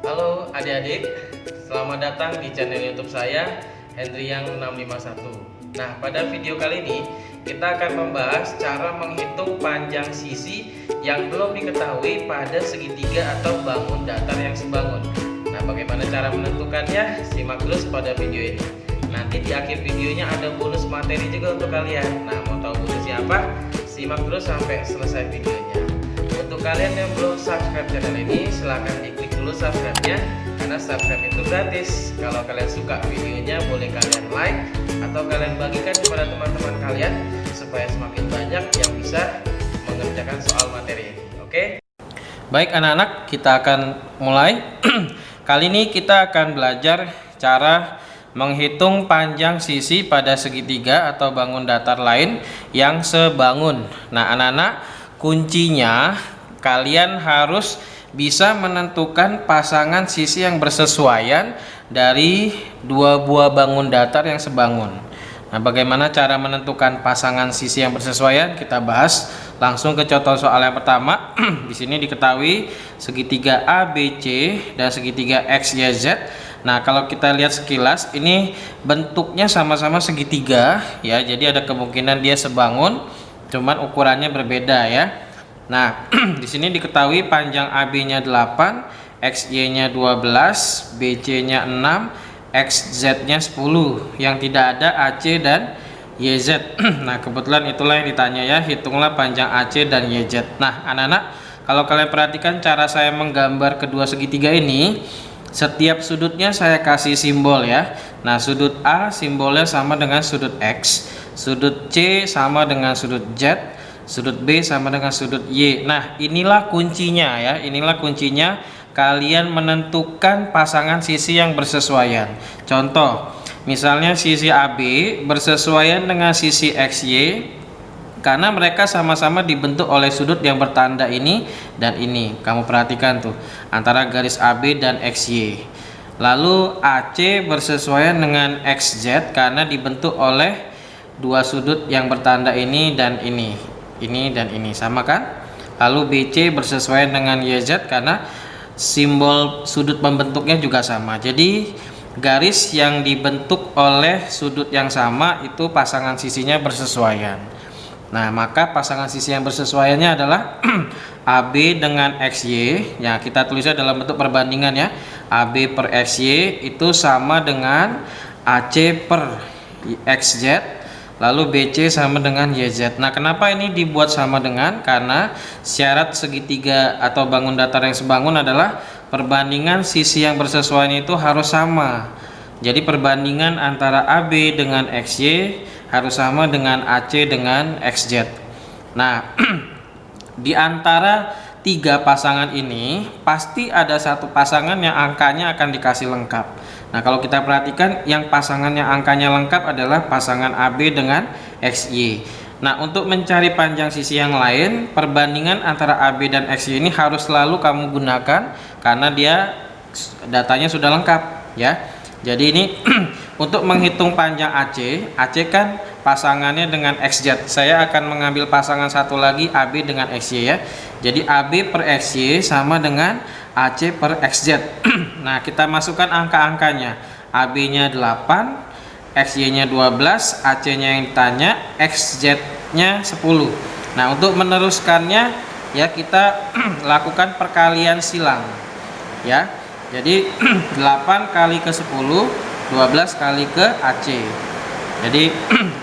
Halo adik-adik, selamat datang di channel YouTube saya, Hendriang 651. Nah, pada video kali ini kita akan membahas cara menghitung panjang sisi yang belum diketahui pada segitiga atau bangun datar yang sebangun. Nah, bagaimana cara menentukannya? Simak terus pada video ini. Nanti di akhir videonya ada bonus materi juga untuk kalian. Nah, mau tahu bonusnya apa? Simak terus sampai selesai videonya. Untuk kalian yang belum subscribe channel ini, silahkan diklik dulu subscribe-nya, karena subscribe itu gratis. Kalau kalian suka videonya, boleh kalian like atau kalian bagikan kepada teman-teman kalian supaya semakin banyak yang bisa mengerjakan soal materi ini. Oke? Baik anak-anak, kita akan mulai. Kali ini kita akan belajar cara menghitung panjang sisi pada segitiga atau bangun datar lain yang sebangun. Nah anak-anak, kuncinya kalian harus bisa menentukan pasangan sisi yang bersesuaian dari dua buah bangun datar yang sebangun. Nah, bagaimana cara menentukan pasangan sisi yang bersesuaian? Kita bahas langsung ke contoh soal yang pertama. Di sini diketahui segitiga ABC dan segitiga XYZ. Nah, kalau kita lihat sekilas, ini bentuknya sama-sama segitiga ya. Jadi ada kemungkinan dia sebangun, cuman ukurannya berbeda ya. Nah, di sini diketahui panjang AB-nya 8, XY-nya 12, BC-nya 6, XZ-nya 10. Yang tidak ada AC dan YZ. Nah, kebetulan itulah yang ditanya ya, hitunglah panjang AC dan YZ. Nah, anak-anak, kalau kalian perhatikan cara saya menggambar kedua segitiga ini, setiap sudutnya saya kasih simbol ya. Nah, sudut A simbolnya sama dengan sudut X, sudut C sama dengan sudut Z, sudut B sama dengan sudut Y. Nah, inilah kuncinya ya. Inilah kuncinya kalian menentukan pasangan sisi yang bersesuaian. Contoh, misalnya sisi AB bersesuaian dengan sisi XY karena mereka sama-sama dibentuk oleh sudut yang bertanda ini dan ini. Kamu perhatikan tuh antara garis AB dan XY. Lalu AC bersesuaian dengan XZ karena dibentuk oleh dua sudut yang bertanda ini dan ini. Ini dan ini sama kan? Lalu BC bersesuaian dengan YZ karena simbol sudut pembentuknya juga sama. Jadi garis yang dibentuk oleh sudut yang sama itu pasangan sisinya bersesuaian. Nah, maka pasangan sisi yang bersesuaiannya adalah AB dengan XY. Ya, kita tulisnya dalam bentuk perbandingan ya. AB per XY itu sama dengan AC per XZ. Lalu BC sama dengan YZ. Nah, kenapa ini dibuat sama dengan? Karena syarat segitiga atau bangun datar yang sebangun adalah perbandingan sisi yang bersesuaian itu harus sama. Jadi perbandingan antara AB dengan XY harus sama dengan AC dengan XZ. Nah, di antara tiga pasangan ini pasti ada satu pasangan yang angkanya akan dikasih lengkap. Nah, kalau kita perhatikan yang pasangan yang angkanya lengkap adalah pasangan AB dengan XY. Nah, untuk mencari panjang sisi yang lain, perbandingan antara AB dan XY ini harus selalu kamu gunakan karena dia datanya sudah lengkap ya. Jadi ini untuk menghitung panjang AC kan pasangannya dengan XZ. Saya akan mengambil pasangan satu lagi AB dengan XY ya. Jadi AB per XY sama dengan AC per XZ. Nah, kita masukkan angka-angkanya. AB-nya 8, XY-nya 12, AC-nya yang ditanya, XZ-nya 10. Nah, untuk meneruskannya ya kita lakukan perkalian silang. Ya. Jadi 8 kali ke 10, 12 kali ke AC. Jadi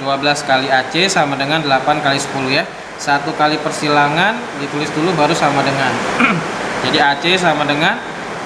12 kali AC sama dengan 8 kali 10 ya. Satu kali persilangan ditulis dulu baru sama dengan. Jadi AC sama dengan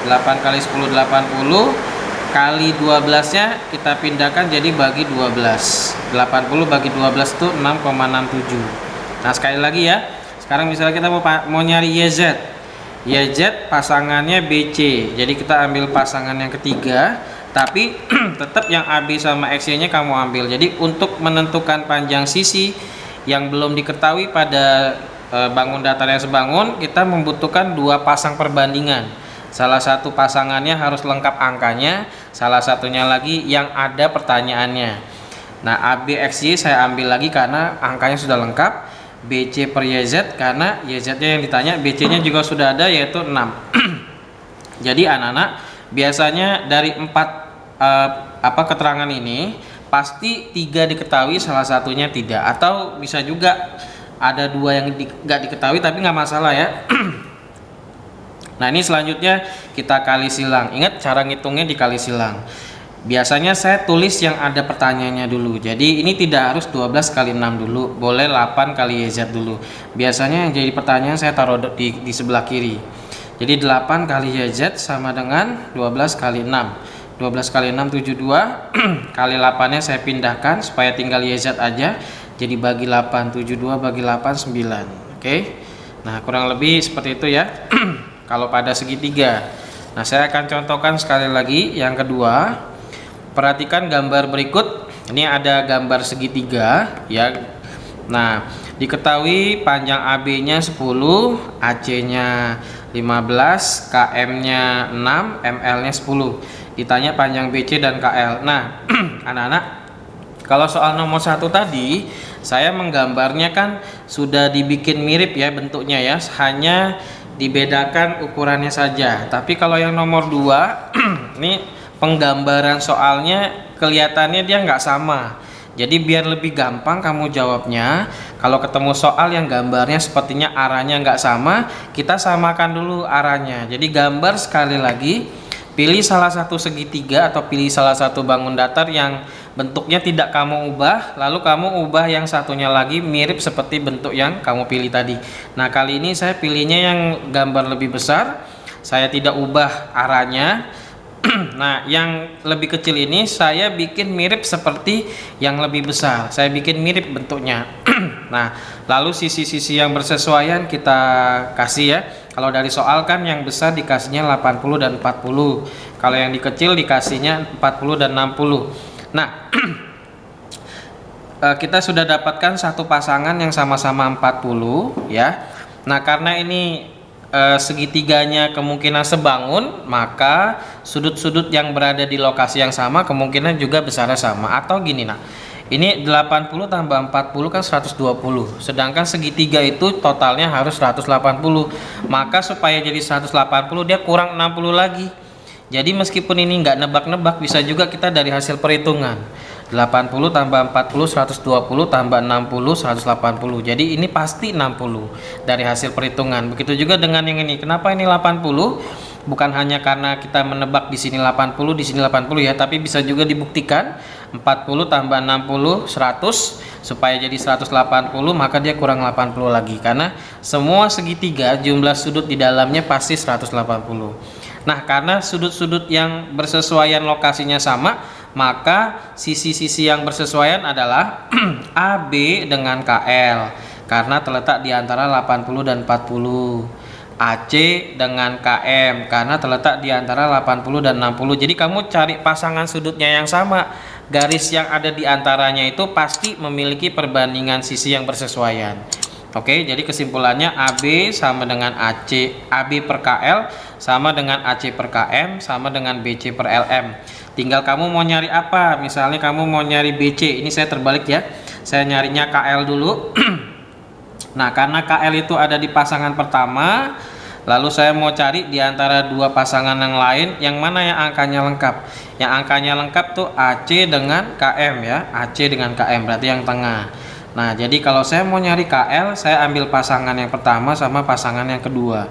8 kali 10 80 kali 12 nya kita pindahkan jadi bagi 12. 80 bagi 12 itu 6,67. Nah, sekali lagi ya. Sekarang misalnya kita mau nyari YZ. YZ pasangannya BC. Jadi kita ambil pasangan yang ketiga, tapi tetap yang AB sama XY nya kamu ambil. Jadi untuk menentukan panjang sisi yang belum diketahui pada bangun datar yang sebangun, kita membutuhkan dua pasang perbandingan. Salah satu pasangannya harus lengkap angkanya, salah satunya lagi yang ada pertanyaannya. Nah, AB XY saya ambil lagi karena angkanya sudah lengkap. BC per YZ karena YZ nya yang ditanya, BC nya juga sudah ada yaitu 6. Jadi anak-anak, biasanya dari 4 keterangan ini pasti 3 diketahui, salah satunya tidak, atau bisa juga ada 2 yang nggak diketahui tapi nggak masalah ya. Nah ini selanjutnya kita kali silang. Ingat cara ngitungnya dikali silang. Biasanya saya tulis yang ada pertanyaannya dulu. Jadi ini tidak harus 12 kali 6 dulu, boleh 8 kali YZ dulu. Biasanya yang jadi pertanyaan saya taruh di sebelah kiri. Jadi 8 kali YZ sama dengan 12 kali 6. 12 kali 6 72 kali 8 nya saya pindahkan supaya tinggal YZ aja. Jadi bagi 8, 72 bagi 8 9. Oke. Nah kurang lebih seperti itu ya. Kalau pada segitiga. Nah saya akan contohkan sekali lagi yang kedua. Perhatikan gambar berikut. Ini ada gambar segitiga ya. Nah diketahui panjang AB nya 10, AC nya 15, KM nya 6, ML nya 10. Ditanya panjang BC dan KL. Nah anak-anak, kalau soal nomor 1 tadi saya menggambarnya kan sudah dibikin mirip ya bentuknya ya, hanya dibedakan ukurannya saja. Tapi kalau yang nomor 2 ini penggambaran soalnya kelihatannya dia nggak sama. Jadi biar lebih gampang kamu jawabnya, kalau ketemu soal yang gambarnya sepertinya arahnya nggak sama, kita samakan dulu arahnya. Jadi gambar sekali lagi, pilih salah satu segitiga atau pilih salah satu bangun datar yang bentuknya tidak kamu ubah, lalu kamu ubah yang satunya lagi mirip seperti bentuk yang kamu pilih tadi. Nah kali ini saya pilihnya yang gambar lebih besar, saya tidak ubah arahnya. Nah yang lebih kecil ini saya bikin mirip seperti yang lebih besar, saya bikin mirip bentuknya. Nah lalu sisi-sisi yang bersesuaian kita kasih ya. Kalau dari soal kan yang besar dikasihnya 80 dan 40, kalau yang dikecil dikasihnya 40 dan 60. Nah kita sudah dapatkan satu pasangan yang sama-sama 40 ya. Nah karena ini segitiganya kemungkinan sebangun, maka sudut-sudut yang berada di lokasi yang sama kemungkinan juga besarnya sama. Atau gini, nah ini 80 tambah 40 kan 120, sedangkan segitiga itu totalnya harus 180. Maka supaya jadi 180 dia kurang 60 lagi. Jadi meskipun ini nggak nebak-nebak, bisa juga kita dari hasil perhitungan. 80 tambah 40 120 tambah 60 180. Jadi ini pasti 60 dari hasil perhitungan. Begitu juga dengan yang ini. Kenapa ini 80? Bukan hanya karena kita menebak di sini 80 di sini 80 ya, tapi bisa juga dibuktikan 40 tambah 60 100 supaya jadi 180, maka dia kurang 80 lagi karena semua segitiga jumlah sudut di dalamnya pasti 180. Nah, karena sudut-sudut yang bersesuaian lokasinya sama, maka sisi-sisi yang bersesuaian adalah AB dengan KL karena terletak di antara 80 dan 40. AC dengan KM karena terletak di antara 80 dan 60. Jadi kamu cari pasangan sudutnya yang sama, garis yang ada di antaranya itu pasti memiliki perbandingan sisi yang bersesuaian. Oke, jadi kesimpulannya AB sama dengan AC, AB per KL sama dengan AC per KM sama dengan BC per LM. Tinggal kamu mau nyari apa, misalnya kamu mau nyari BC, ini saya terbalik ya, saya nyarinya KL dulu. Nah karena KL itu ada di pasangan pertama, lalu saya mau cari di antara dua pasangan yang lain, yang mana yang angkanya lengkap. Yang angkanya lengkap tuh AC dengan KM ya, AC dengan KM berarti yang tengah. Nah jadi kalau saya mau nyari KL, saya ambil pasangan yang pertama sama pasangan yang kedua.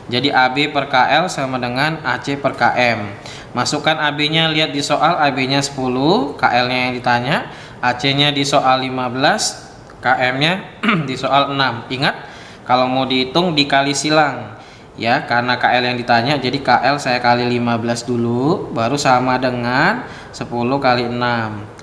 Jadi AB per KL sama dengan AC per KM. Masukkan AB nya, lihat di soal AB nya 10, KL nya yang ditanya, AC nya di soal 15, KM nya di soal 6. Ingat kalau mau dihitung dikali silang ya, karena KL yang ditanya, jadi KL saya kali 15 dulu, baru sama dengan 10 kali 6.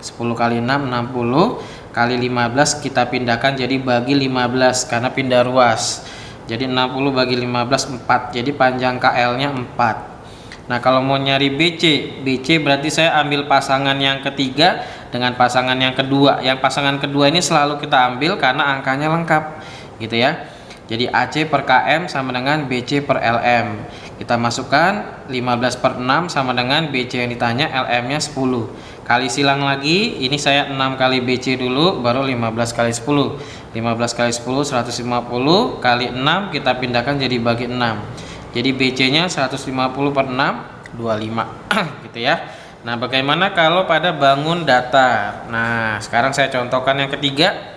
10 kali 6 60 kali 15 kita pindahkan jadi bagi 15 karena pindah ruas. Jadi 60 bagi 15 4. Jadi panjang KL nya 4. Nah kalau mau nyari BC berarti saya ambil pasangan yang ketiga dengan pasangan yang kedua. Yang pasangan kedua ini selalu kita ambil karena angkanya lengkap gitu ya. Jadi AC per KM sama dengan BC per LM. Kita masukkan 15 per 6 sama dengan BC yang ditanya, LM nya 10. Kali silang lagi, ini saya 6 kali BC dulu, baru 15 kali 10. 15 kali 10 150 kali 6 kita pindahkan jadi bagi 6. Jadi BC nya 150 per 6 gitu ya. Nah, bagaimana kalau pada bangun datar? Nah, sekarang saya contohkan yang ketiga.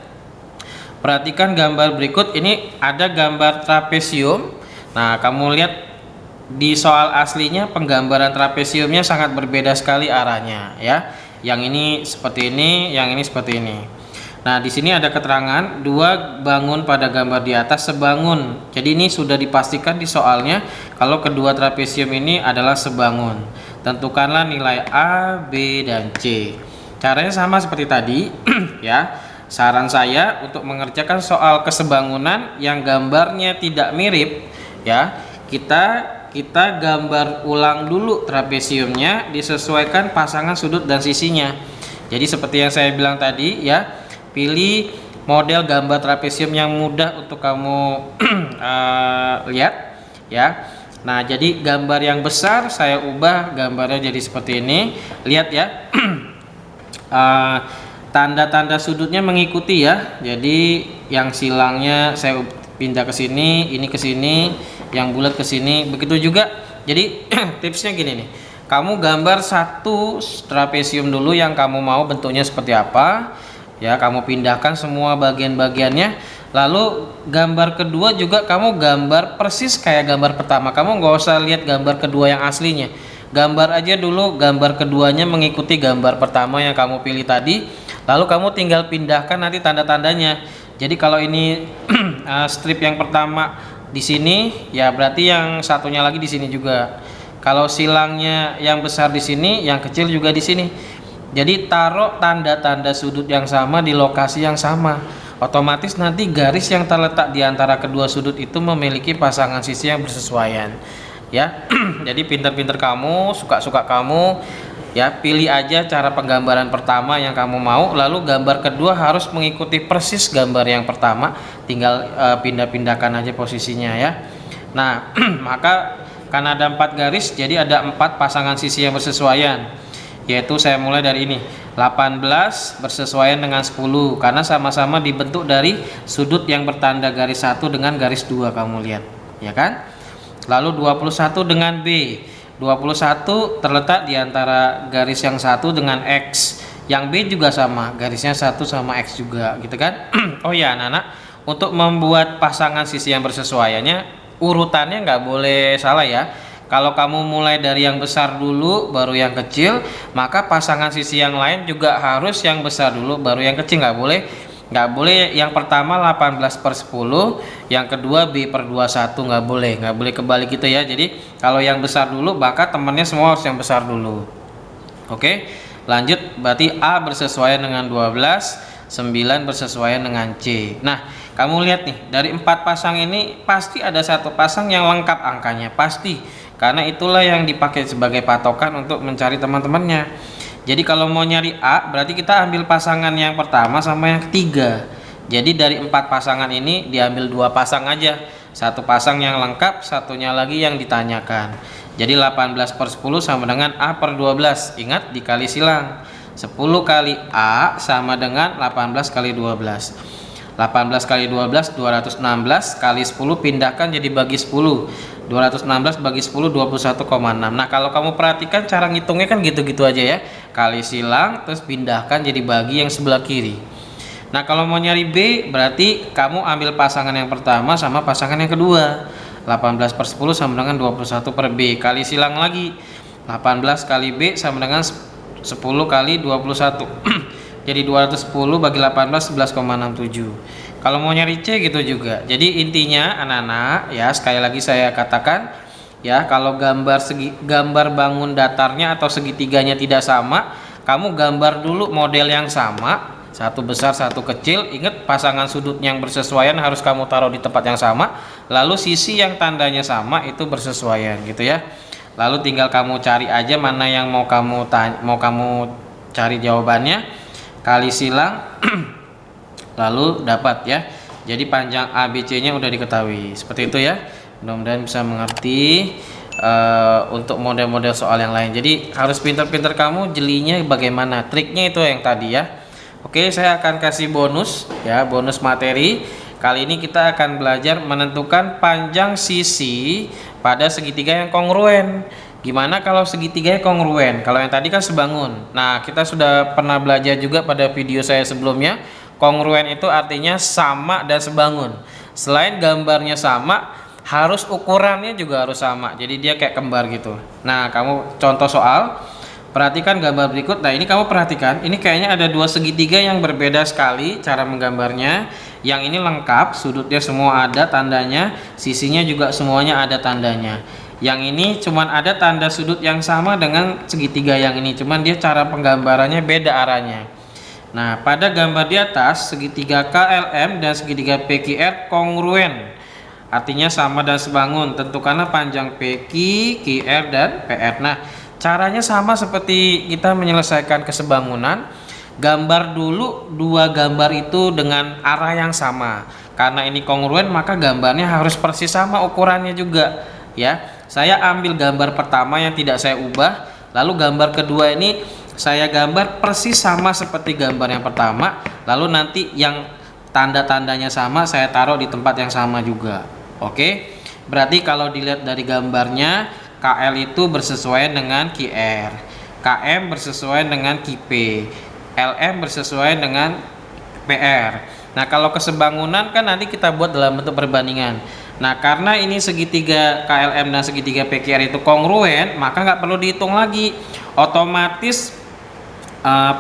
Perhatikan gambar berikut, ini ada gambar trapesium. Nah, kamu lihat di soal aslinya penggambaran trapesiumnya sangat berbeda sekali arahnya ya. Yang ini seperti ini, yang ini seperti ini. Nah, di sini ada keterangan dua bangun pada gambar di atas sebangun. Jadi ini sudah dipastikan di soalnya kalau kedua trapesium ini adalah sebangun. Tentukanlah nilai A, B, dan C. Caranya sama seperti tadi ya. Saran saya untuk mengerjakan soal kesebangunan yang gambarnya tidak mirip ya, kita gambar ulang dulu trapesiumnya, disesuaikan pasangan sudut dan sisinya. Jadi seperti yang saya bilang tadi ya, pilih model gambar trapesium yang mudah untuk kamu lihat ya. Nah, jadi gambar yang besar saya ubah gambarnya jadi seperti ini. Lihat ya. Tanda-tanda sudutnya mengikuti ya. Jadi yang silangnya saya pindah ke sini, ini ke sini, yang bulat ke sini. Begitu juga. Jadi tipsnya gini nih. Kamu gambar satu trapesium dulu yang kamu mau bentuknya seperti apa. Ya, kamu pindahkan semua bagian-bagiannya. Lalu gambar kedua juga kamu gambar persis kayak gambar pertama. Kamu nggak usah lihat gambar kedua yang aslinya. Gambar aja dulu gambar keduanya mengikuti gambar pertama yang kamu pilih tadi. Lalu kamu tinggal pindahkan nanti tanda-tandanya. Jadi kalau ini strip yang pertama di sini, ya berarti yang satunya lagi di sini juga. Kalau silangnya yang besar di sini, yang kecil juga di sini. Jadi taruh tanda-tanda sudut yang sama di lokasi yang sama. Otomatis nanti garis yang terletak di antara kedua sudut itu memiliki pasangan sisi yang bersesuaian. Ya, jadi pinter-pinter kamu, suka-suka kamu. Ya, pilih aja cara penggambaran pertama yang kamu mau, lalu gambar kedua harus mengikuti persis gambar yang pertama, tinggal pindah-pindahkan aja posisinya ya. Nah, maka karena ada 4 garis, jadi ada 4 pasangan sisi yang bersesuaian. Yaitu saya mulai dari ini, 18 bersesuaian dengan 10 karena sama-sama dibentuk dari sudut yang bertanda garis 1 dengan garis 2, kamu lihat, ya kan? Lalu 21 dengan B. 21 terletak di antara garis yang satu dengan X, yang B juga sama, garisnya 1 sama X juga, gitu kan? Oh ya anak-anak, untuk membuat pasangan sisi yang bersesuaiannya, urutannya nggak boleh salah ya. Kalau kamu mulai dari yang besar dulu baru yang kecil, maka pasangan sisi yang lain juga harus yang besar dulu baru yang kecil. Nggak boleh yang pertama 18/10, yang kedua B/21, nggak boleh kebalik gitu ya. Jadi kalau yang besar dulu maka temannya semua harus yang besar dulu. Oke, lanjut, berarti A bersesuaian dengan 12, 9 bersesuaian dengan C. Nah, kamu lihat nih, dari 4 pasang ini pasti ada satu pasang yang lengkap angkanya, pasti, karena itulah yang dipakai sebagai patokan untuk mencari teman-temannya. Jadi kalau mau nyari A, berarti kita ambil pasangan yang pertama sama yang ketiga. Jadi dari 4 pasangan ini diambil 2 pasang aja. Satu pasang yang lengkap, satunya lagi yang ditanyakan. Jadi 18/10 sama dengan A/12. Ingat, dikali silang. 10 kali A sama dengan 18 kali 12. 18 kali 12, 216, kali 10 pindahkan jadi bagi 10. 216 bagi 10, 21,6. Nah, kalau kamu perhatikan cara ngitungnya kan gitu-gitu aja ya. Kali silang, terus pindahkan jadi bagi yang sebelah kiri. Nah, kalau mau nyari B, berarti kamu ambil pasangan yang pertama sama pasangan yang kedua. 18/10 sama dengan 21 per B. Kali silang lagi. 18 kali B sama dengan 10 kali 21. Jadi 210 bagi 18, 11,67. Kalau mau nyari C gitu juga. Jadi intinya anak-anak ya, sekali lagi saya katakan ya, kalau gambar bangun datarnya atau segitiganya tidak sama, kamu gambar dulu model yang sama, satu besar satu kecil. Ingat, pasangan sudut yang bersesuaian harus kamu taruh di tempat yang sama, lalu sisi yang tandanya sama itu bersesuaian gitu ya. Lalu tinggal kamu cari aja mana yang mau kamu cari jawabannya, kali silang lalu dapat ya. Jadi panjang ABC nya udah diketahui seperti itu ya. Mudah-mudahan bisa mengerti untuk model-model soal yang lain. Jadi harus pinter-pinter kamu jelinya bagaimana, triknya itu yang tadi ya. Oke, saya akan kasih bonus ya, bonus materi. Kali ini kita akan belajar menentukan panjang sisi pada segitiga yang kongruen. Gimana kalau segitiganya kongruen? Kalau yang tadi kan sebangun. Nah, kita sudah pernah belajar juga pada video saya sebelumnya. Kongruen itu artinya sama dan sebangun. Selain gambarnya sama, harus ukurannya juga harus sama. Jadi dia kayak kembar gitu. Nah, kamu contoh soal, perhatikan gambar berikut. Nah, ini kamu perhatikan, ini kayaknya ada dua segitiga yang berbeda sekali cara menggambarnya. Yang ini lengkap, sudutnya semua ada tandanya, sisinya juga semuanya ada tandanya. Yang ini cuman ada tanda sudut yang sama dengan segitiga yang ini, cuman dia cara penggambarannya beda arahnya. Nah, pada gambar di atas, segitiga KLM dan segitiga PQR kongruen, artinya sama dan sebangun. Tentukanlah panjang PQ, QR, dan PR. Nah, caranya sama seperti kita menyelesaikan kesebangunan. Gambar dulu dua gambar itu dengan arah yang sama. Karena ini kongruen, maka gambarnya harus persis sama ukurannya juga, ya. Saya ambil gambar pertama yang tidak saya ubah, lalu gambar kedua ini saya gambar persis sama seperti gambar yang pertama, lalu nanti yang tanda-tandanya sama saya taruh di tempat yang sama juga. Oke, berarti kalau dilihat dari gambarnya, KL itu bersesuaian dengan QR, KM bersesuaian dengan QP, LM bersesuaian dengan PR. Nah, kalau kesebangunan kan nanti kita buat dalam bentuk perbandingan. Nah, karena ini segitiga KLM dan segitiga PQR itu kongruen, maka nggak perlu dihitung lagi. Otomatis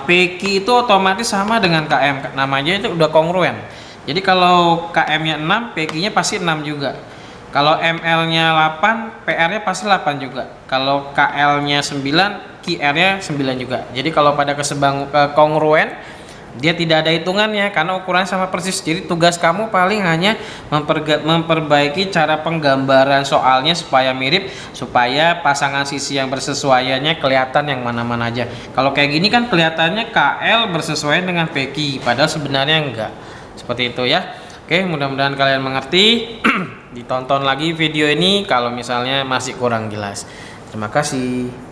PQ itu otomatis sama dengan KM. Namanya itu udah kongruen. Jadi kalau KM-nya 6, PQ-nya pasti 6 juga. Kalau ML-nya 8, PR-nya pasti 8 juga. Kalau KL-nya 9, QR-nya 9 juga. Jadi kalau pada kongruen, dia tidak ada hitungannya karena ukurannya sama persis. Jadi tugas kamu paling hanya memperbaiki cara penggambaran soalnya supaya mirip, supaya pasangan sisi yang bersesuaiannya kelihatan yang mana-mana aja. Kalau kayak gini kan kelihatannya KL bersesuaian dengan PQ, padahal sebenarnya enggak. Seperti itu ya. Oke, mudah-mudahan kalian mengerti. Ditonton lagi video ini kalau misalnya masih kurang jelas. Terima kasih.